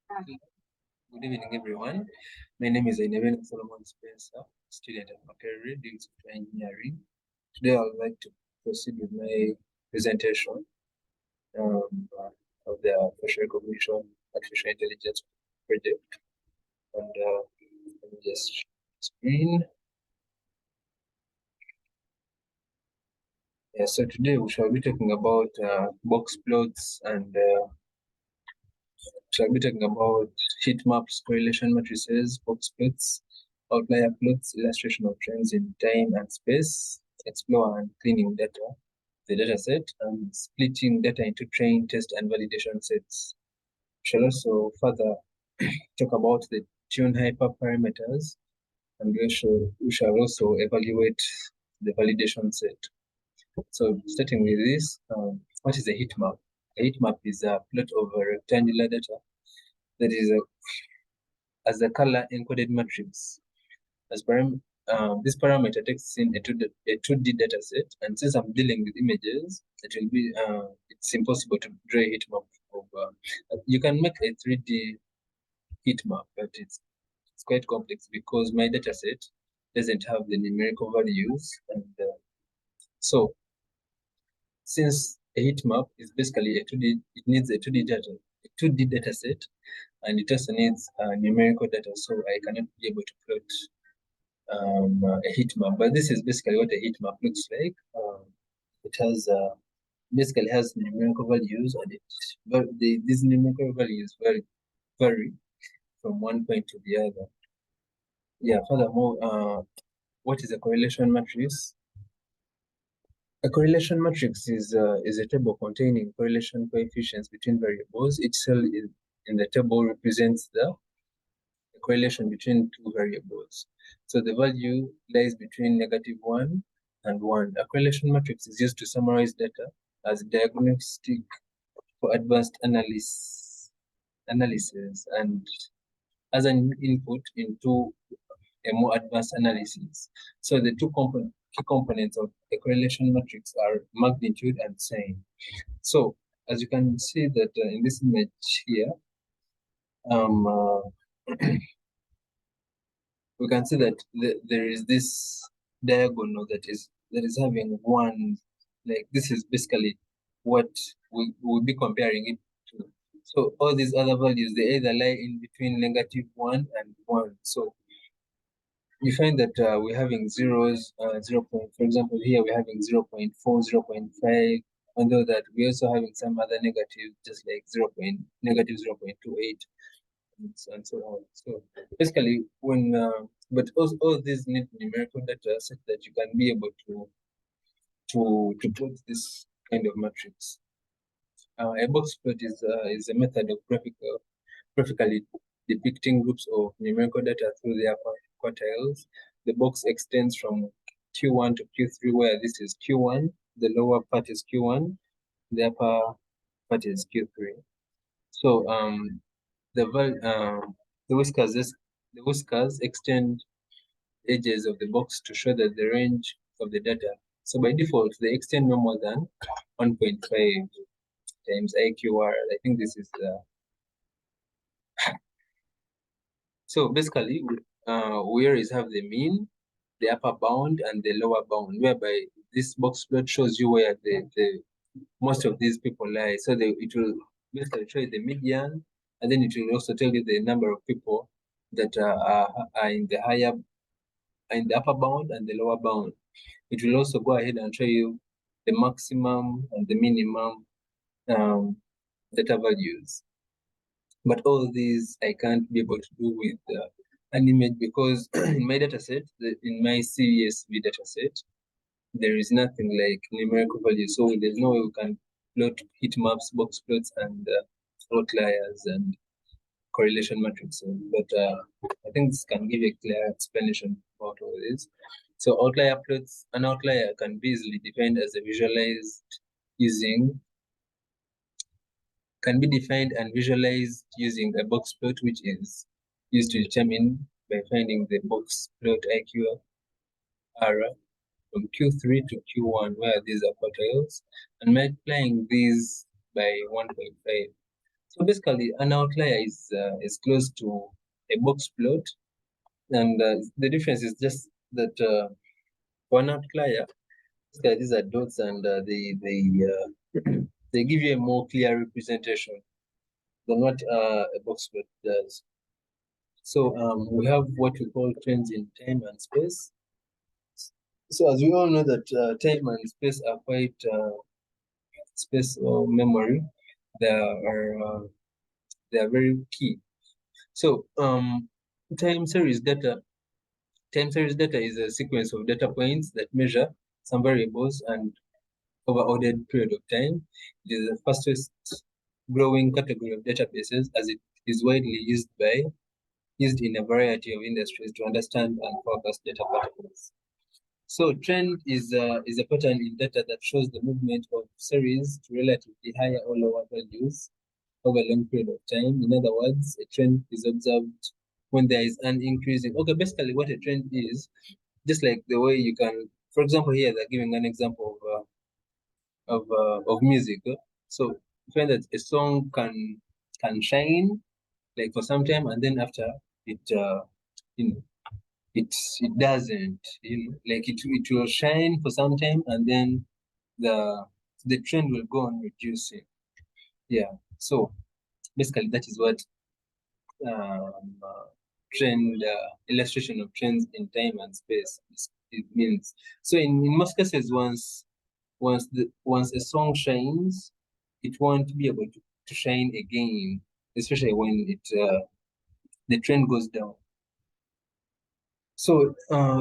Good evening, everyone. My name is Aineben Solomon Spencer, student at Macquarie, doing software engineering. Today, I would like to proceed with my presentation of the facial recognition artificial intelligence project. And let me just share the screen. Yeah, so today we shall be talking about box plots and shall be talking about heat maps, correlation matrices, box plots, outlier plots, illustration of trends in time and space, explore and cleaning data, the data set, and splitting data into train, test, and validation sets. We shall also further talk about the tune hyperparameters, and we shall also evaluate the validation set. So starting with this, what is a heat map? A heat map is a plot of rectangular data that is as a color encoded matrix. This parameter takes in a 2D data set, and since I'm dealing with images, it's impossible to draw a heat map of. You can make a 3D heat map, but it's quite complex because my data set doesn't have the numerical values, and so since a heat map is basically a 2D, it needs a 2D data set, and it also needs numerical data, so I cannot be able to plot a heat map. But this is basically what a heat map looks like. It has basically has numerical values, and these numerical values vary from one point to the other. Yeah. Furthermore, what is a correlation matrix? A correlation matrix is a table containing correlation coefficients between variables. Each cell in the table represents the correlation between two variables. So the value lies between -1 and 1. A correlation matrix is used to summarize data as diagnostic for advanced analysis and as an input into a more advanced analysis. So the key components of a correlation matrix are magnitude and sign. So as you can see that in this image here, we can see that there is this diagonal that is having one, like this is basically what we will be comparing it to. So all these other values, they either lie in between -1 and 1. So you find that we're having zeros, for example, here we're having 0.4, 0.5, although that we're also having some other negatives, just like -0.28, and so on. So basically, but all these need numerical data such that you can be able to plot this kind of matrix. A box plot is a method of graphically depicting groups of numerical data through their quartiles. The box extends from Q1 to Q3, where this is Q1, the lower part is Q1, the upper part is Q3. So the whiskers extend edges of the box to show that the range of the data. So by default, they extend no more than 1.5 times IQR. I think this is so basically, we always have the mean, the upper bound, and the lower bound, whereby this box plot shows you where the most of these people lie. So it will basically show you the median, and then it will also tell you the number of people that are in the upper bound and the lower bound. It will also go ahead and show you the maximum and the minimum data values. But all these I can't be able to do with an image because in my dataset, in my CSV dataset, there is nothing like numerical values. So there's no way we can plot heat maps, box plots, and outliers and correlation matrices. But I think this can give a clear explanation about all this. So outlier plots, an outlier can be easily defined as a can be defined and visualized using a box plot, which is used to determine by finding the box plot IQR from Q3 to Q1, where these are quartiles, and multiplying these by 1.5. So basically, an outlier is close to a box plot, and the difference is just that for an outlier, these are dots, and they give you a more clear representation than what a box plot does. So we have what we call trends in time and space. So as we all know that time and space are quite space or memory. They are very key. So time series data is a sequence of data points that measure some variables and over ordered period of time. It is the fastest growing category of databases as it is widely used in a variety of industries to understand and forecast data patterns. So trend is a pattern in data that shows the movement of series to relatively higher or lower values over a long period of time. In other words, a trend is observed when there is an increase in. Okay, basically what a trend is, just like the way you can, for example, here they're giving an example of music. So you find that a song can shine like for some time, and then after it, you know, it doesn't, like it will shine for some time, and then the trend will go on reducing. Yeah. So basically, that is what trend illustration of trends in time and space it means. So in most cases, once a song shines, it won't be able to shine again, especially when the trend goes down. So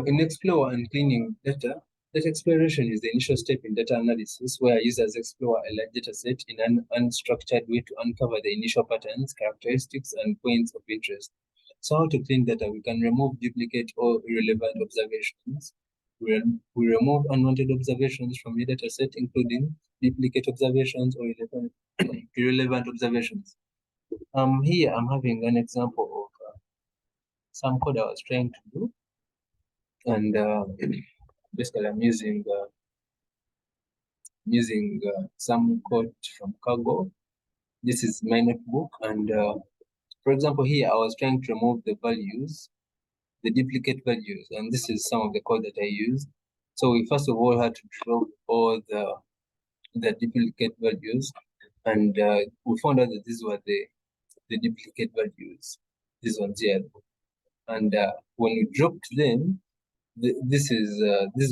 in Explorer and cleaning data exploration is the initial step in data analysis where users explore a large data set in an unstructured way to uncover the initial patterns, characteristics, and points of interest. So how to clean data? We can remove duplicate or irrelevant observations. We remove unwanted observations from the data set, including duplicate observations or irrelevant observations. Here I'm having an example of some code I was trying to do. And basically, I'm using some code from Cargo. This is my notebook, and for example, here I was trying to remove the values, the duplicate values, and this is some of the code that I used. So we first of all had to drop all the duplicate values, and we found out that these were the duplicate values, these ones here. And when we dropped them, this is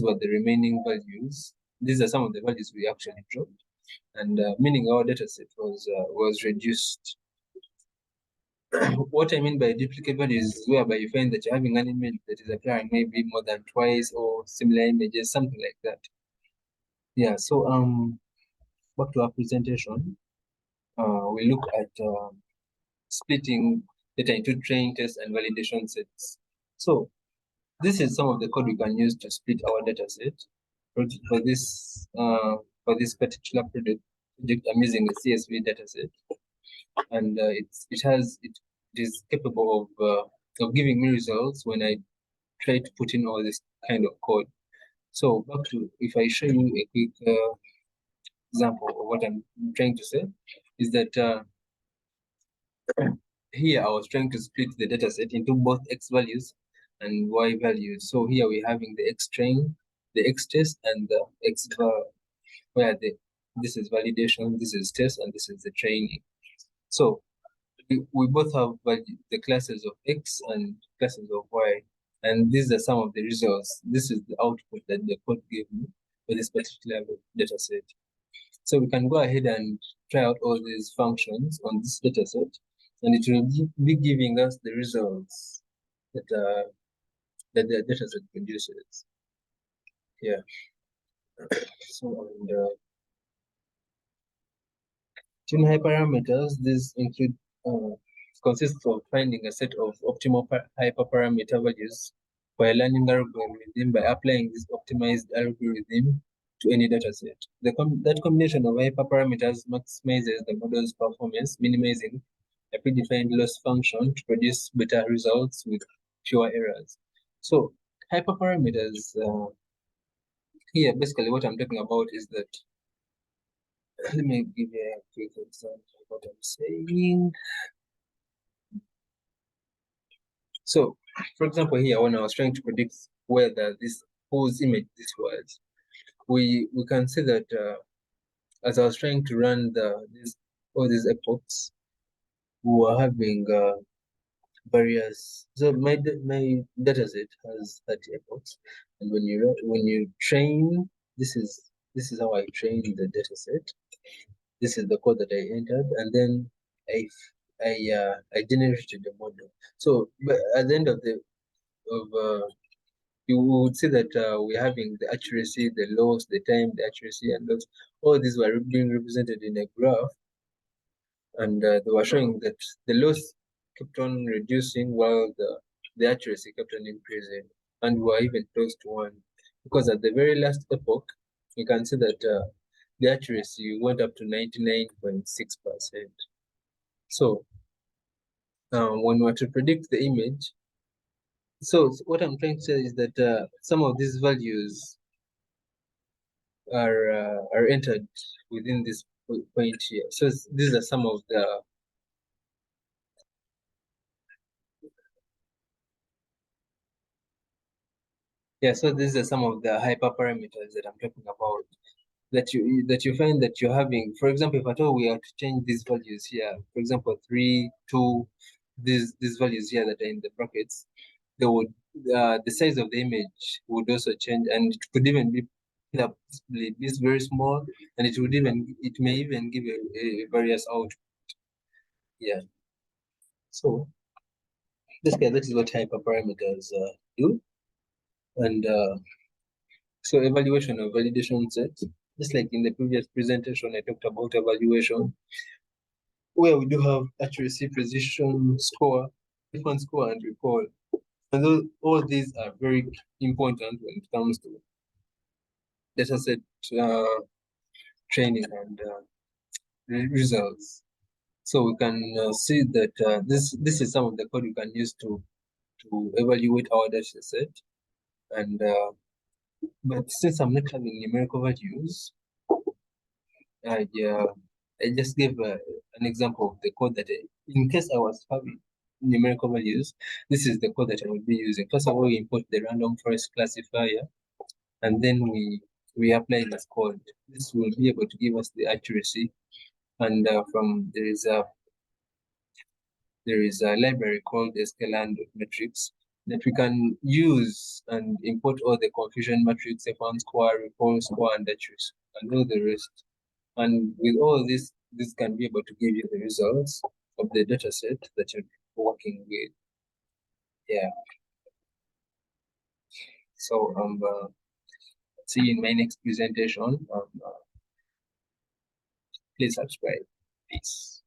what the remaining values. These are some of the values we actually dropped, and meaning our data set was reduced. What I mean by duplicate values is whereby you find that you're having an image that is appearing maybe more than twice or similar images, something like that. Yeah. So back to our presentation. We look at splitting data into training, test, and validation sets. So this is some of the code we can use to split our data set. For this particular project, I'm using the CSV dataset, and it is capable of giving me results when I try to put in all this kind of code. So back to, if I show you a quick example of what I'm trying to say, is that here I was trying to split the dataset into both X values and Y values. So here we're having the X train, the X test, and the X where this is validation, this is test, and this is the training. So we both have the classes of X and classes of Y, and these are some of the results. This is the output that the code gave me for this particular data set. So we can go ahead and try out all these functions on this data set, and it will be giving us the results that the data set produces. Yeah. So and tune hyperparameters, these include consists of finding a set of optimal hyperparameter values for a learning algorithm by applying this optimized algorithm to any dataset. That combination of hyperparameters maximizes the model's performance, minimizing a predefined loss function to produce better results with fewer errors. So hyperparameters, here basically what I'm talking about is that Let me give you a quick example of what I'm saying. So, for example, here when I was trying to predict whether whose image this was, we can see that as I was trying to run all these epochs, we were having various. So my data set has 30 epochs, and when you train, this is how I trained the data set. This is the code that I entered, and then I generated the model. So but at the end of you would see that we're having the accuracy, the loss, the time, the accuracy, and loss. All these were being represented in a graph, and they were showing that the loss kept on reducing while the accuracy kept on increasing, and we were even close to one. Because at the very last epoch, you can see that the accuracy went up to 99.6%. So when we were to predict the image, so what I'm trying to say is that some of these values are entered within this point here. So these are some of the so these are some of the hyperparameters that I'm talking about that you find that you're having. For example, if at all we are to change these values here, for example, 3, 2, these values here that are in the brackets, they would the size of the image would also change, and it could even be this very small, and it may even give a various output. Yeah. So basically, that is what hyperparameters do, and so evaluation of validation sets. Just like in the previous presentation, I talked about evaluation, where we do have accuracy, precision, score, different score, and recall. And all these are very important when it comes to dataset training and results. So we can see that this is some of the code we can use to evaluate our dataset. And but since I'm not having numerical values, I just gave an example of the code that in case I was having numerical values, this is the code that I would be using. First of all, we import the random forest classifier, and then we apply this code. This will be able to give us the accuracy, and from there is a library called sklan.metrics that we can use and import all the confusion matrix, F1 square, recall score, and accuracy, and all the rest. And with all this can be able to give you the results of the data set that you're working with. Yeah. So see you in my next presentation. Please subscribe. Peace.